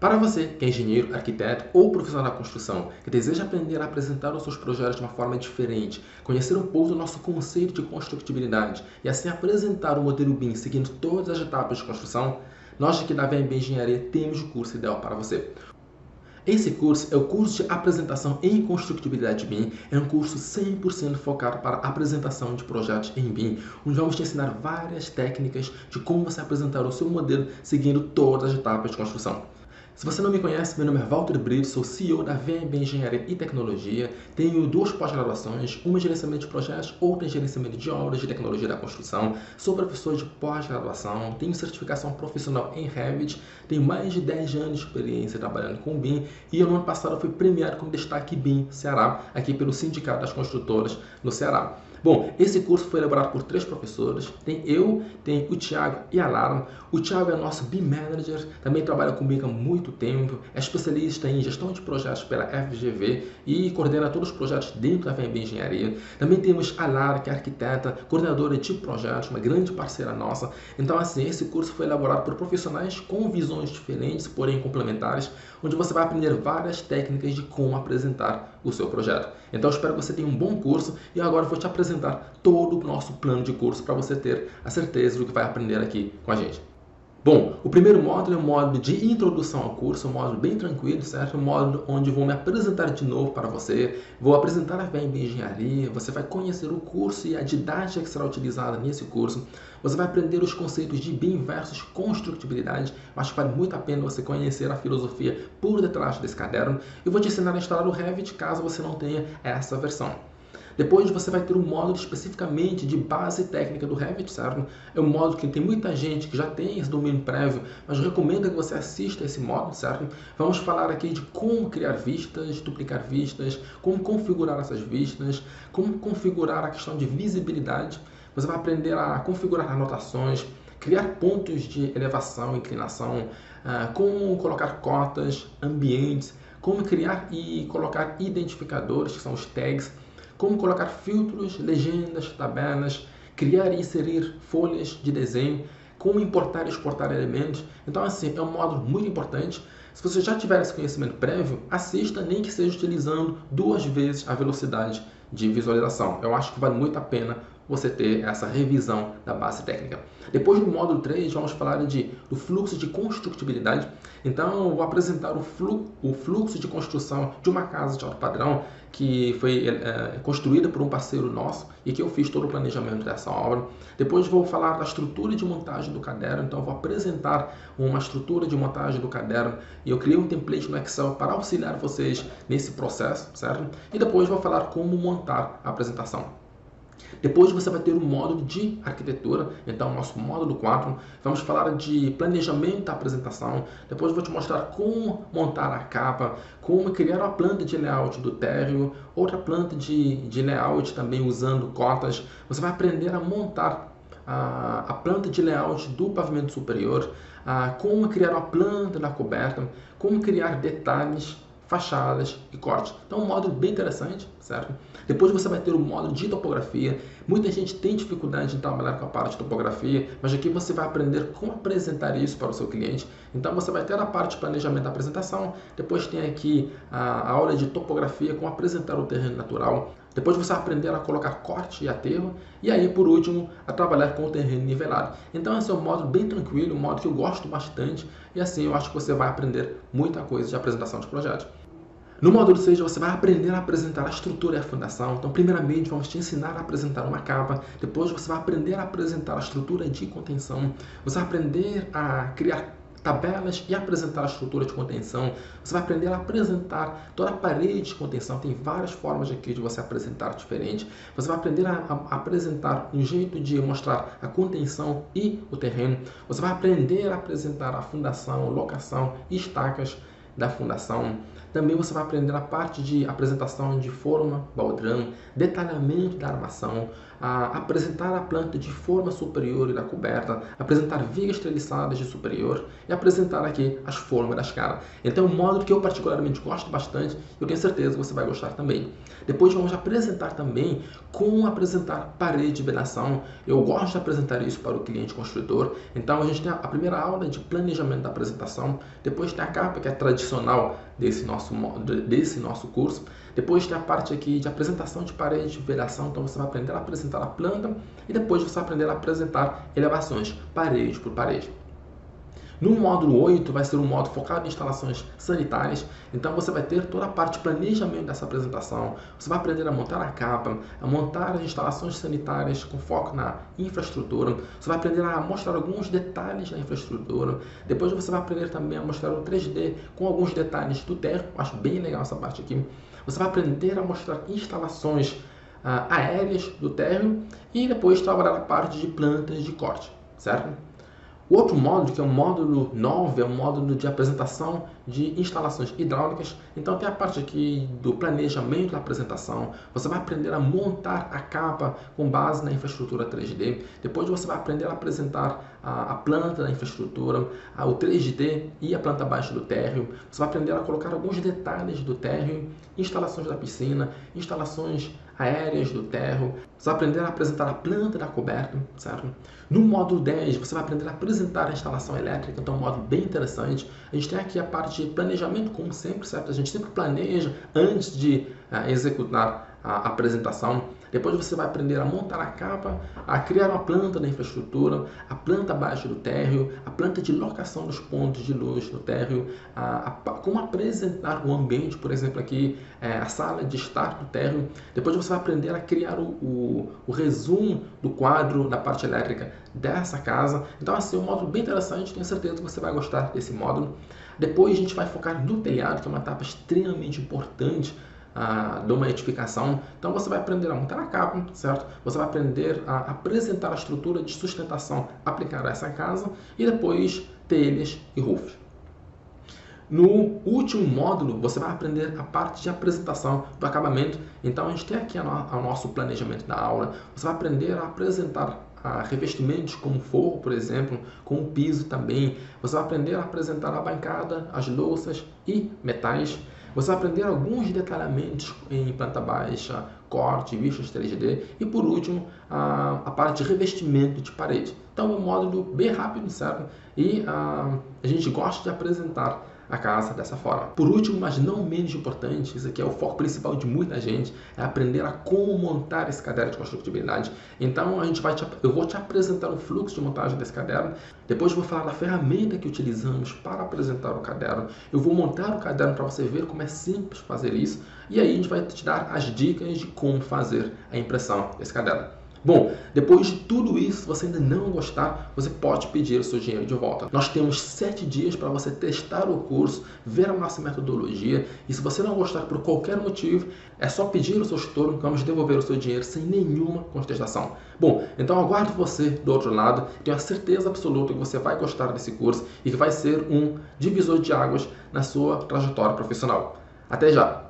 Para você que é engenheiro, arquiteto ou profissional da construção, que deseja aprender a apresentar os seus projetos de uma forma diferente, conhecer um pouco do nosso conceito de construtibilidade e assim apresentar o modelo BIM seguindo todas as etapas de construção, nós aqui da VMB Engenharia temos o curso ideal para você. Esse curso é o curso de apresentação em construtibilidade BIM, é um curso 100% focado para apresentação de projetos em BIM, onde vamos te ensinar várias técnicas de como você apresentar o seu modelo seguindo todas as etapas de construção. Se você não me conhece, meu nome é Walter Brito, sou CEO da VMB Engenharia e Tecnologia, tenho duas pós-graduações, uma em gerenciamento de projetos, outra em gerenciamento de obras de tecnologia da construção, sou professor de pós-graduação, tenho certificação profissional em Revit, tenho mais de 10 anos de experiência trabalhando com BIM e no ano passado fui premiado com destaque BIM Ceará, aqui pelo Sindicato das Construtoras no Ceará. Bom, esse curso foi elaborado por 3 professores, tem eu, tem o Thiago e a Lara. O Thiago é nosso BIM Manager, também trabalha comigo há muito tempo, é especialista em gestão de projetos pela FGV e coordena todos os projetos dentro da VMB Engenharia. Também temos a Lara, que é arquiteta, coordenadora de projetos, uma grande parceira nossa. Então, assim, esse curso foi elaborado por profissionais com visões diferentes, porém complementares, onde você vai aprender várias técnicas de como apresentar o seu projeto. Então, eu espero que você tenha um bom curso e agora eu vou te apresentar todo o nosso plano de curso para você ter a certeza do que vai aprender aqui com a gente. Bom, o primeiro módulo é um módulo de introdução ao curso, um módulo bem tranquilo, certo? Um módulo onde vou me apresentar de novo para você, vou apresentar a VMB Engenharia, você vai conhecer o curso e a didática que será utilizada nesse curso, você vai aprender os conceitos de BIM versus construtibilidade, acho que vale muito a pena você conhecer a filosofia por detrás desse caderno, e vou te ensinar a instalar o Revit caso você não tenha essa versão. Depois você vai ter um módulo especificamente de base técnica do Revit, certo? É um módulo que tem muita gente que já tem esse domínio prévio, mas eu recomendo que você assista esse módulo, certo? Vamos falar aqui de como criar vistas, duplicar vistas, como configurar essas vistas, como configurar a questão de visibilidade. Você vai aprender a configurar anotações, criar pontos de elevação, inclinação, como colocar cotas, ambientes, como criar e colocar identificadores, que são os tags, como colocar filtros, legendas, tabelas, criar e inserir folhas de desenho, como importar e exportar elementos. Então, assim, é um módulo muito importante. Se você já tiver esse conhecimento prévio, assista, nem que seja utilizando 2 vezes a velocidade de visualização. Eu acho que vale muito a pena você ter essa revisão da base técnica. Depois do módulo 3, vamos falar do fluxo de construtibilidade. Então, eu vou apresentar o fluxo de construção de uma casa de alto padrão que foi construída por um parceiro nosso e que eu fiz todo o planejamento dessa obra. Depois vou falar da estrutura de montagem do caderno, então eu vou apresentar uma estrutura de montagem do caderno e eu criei um template no Excel para auxiliar vocês nesse processo, certo? E depois vou falar como montar a apresentação. Depois você vai ter o módulo de arquitetura, então nosso módulo 4, vamos falar de planejamento da apresentação, depois eu vou te mostrar como montar a capa, como criar uma planta de layout do térreo, outra planta de layout também usando cotas, você vai aprender a montar a planta de layout do pavimento superior, como criar uma planta na coberta, como criar detalhes, fachadas e cortes. Então, um módulo bem interessante, certo? Depois você vai ter o módulo de topografia. Muita gente tem dificuldade em trabalhar com a parte de topografia, mas aqui você vai aprender como apresentar isso para o seu cliente. Então, você vai ter a parte de planejamento da apresentação, depois tem aqui a aula de topografia, como apresentar o terreno natural. Depois você vai aprender a colocar corte e aterro. E aí, por último, a trabalhar com o terreno nivelado. Então, esse é um módulo bem tranquilo, um módulo que eu gosto bastante. E assim, eu acho que você vai aprender muita coisa de apresentação de projetos. No módulo 6, você vai aprender a apresentar a estrutura e a fundação. Então, primeiramente, vamos te ensinar a apresentar uma capa. Depois, você vai aprender a apresentar a estrutura de contenção. Você vai aprender a criar tabelas e apresentar a estrutura de contenção. Você vai aprender a apresentar toda a parede de contenção. Tem várias formas aqui de você apresentar diferente. Você vai aprender a apresentar um jeito de mostrar a contenção e o terreno. Você vai aprender a apresentar a fundação, locação e estacas. da fundação. Também você vai aprender a parte de apresentação de forma baldrame, detalhamento da armação, apresentar a planta de forma superior e da coberta, apresentar vigas treliçadas de superior e apresentar aqui as formas da escada. Então é um módulo que eu particularmente gosto bastante e eu tenho certeza que você vai gostar também. Depois vamos apresentar também como apresentar parede de vedação. Eu gosto de apresentar isso para o cliente construtor. Então a gente tem a primeira aula de planejamento da apresentação, depois tem a capa que é tradicional desse nosso curso. Depois tem a parte aqui de apresentação de parede de vedação, então você vai aprender a apresentar a planta e depois você vai aprender a apresentar elevações, parede por parede. No módulo 8 vai ser um módulo focado em instalações sanitárias, então você vai ter toda a parte de planejamento dessa apresentação, você vai aprender a montar a capa, a montar as instalações sanitárias com foco na infraestrutura, você vai aprender a mostrar alguns detalhes da infraestrutura, depois você vai aprender também a mostrar o 3D com alguns detalhes do térreo, acho bem legal essa parte aqui, você vai aprender a mostrar instalações aéreas do térreo e depois trabalhar a parte de plantas de corte, certo? O outro módulo, que é o módulo 9, é um módulo de apresentação de instalações hidráulicas. Então tem a parte aqui do planejamento da apresentação. Você vai aprender a montar a capa com base na infraestrutura 3D. Depois você vai aprender a apresentar a planta da infraestrutura, o 3D e a planta baixa do térreo. Você vai aprender a colocar alguns detalhes do térreo, instalações da piscina, instalações aéreas do térreo. Você vai aprender a apresentar a planta da coberta, certo? No módulo 10, você vai aprender a apresentar a instalação elétrica, então é um módulo bem interessante. A gente tem aqui a parte de planejamento, como sempre, certo? A gente sempre planeja antes de executar a apresentação. Depois você vai aprender a montar a capa, a criar uma planta da infraestrutura, a planta abaixo do térreo, a planta de locação dos pontos de luz do térreo, como apresentar o ambiente, por exemplo, aqui a sala de estar do térreo. Depois você vai aprender a criar o resumo do quadro da parte elétrica dessa casa. Então, assim, um módulo bem interessante, tenho certeza que você vai gostar desse módulo. Depois a gente vai focar no telhado, que é uma etapa extremamente importante de uma edificação. Então você vai aprender a montar a capa, certo? Você vai aprender a apresentar a estrutura de sustentação aplicada a essa casa e depois telhas e roofs. No último módulo, você vai aprender a parte de apresentação do acabamento. Então a gente tem aqui o nosso planejamento da aula. Você vai aprender a apresentar revestimentos como forro, por exemplo, com o piso também. Você vai aprender a apresentar a bancada, as louças e metais. Você vai aprender alguns detalhamentos em planta baixa, corte, vistas 3D e, por último, a parte de revestimento de parede. Então, é um módulo bem rápido, certo? E a gente gosta de apresentar a casa dessa forma. Por último, mas não menos importante, isso aqui é o foco principal de muita gente, é aprender a como montar esse caderno de construtibilidade. Então, eu vou te apresentar o fluxo de montagem desse caderno, depois eu vou falar da ferramenta que utilizamos para apresentar o caderno, eu vou montar o caderno para você ver como é simples fazer isso, e aí a gente vai te dar as dicas de como fazer a impressão desse caderno. Bom, depois de tudo isso, se você ainda não gostar, você pode pedir o seu dinheiro de volta. Nós temos 7 dias para você testar o curso, ver a nossa metodologia, e se você não gostar por qualquer motivo, é só pedir o seu estorno que vamos devolver o seu dinheiro sem nenhuma contestação. Bom, então aguardo você do outro lado, tenho a certeza absoluta que você vai gostar desse curso e que vai ser um divisor de águas na sua trajetória profissional. Até já!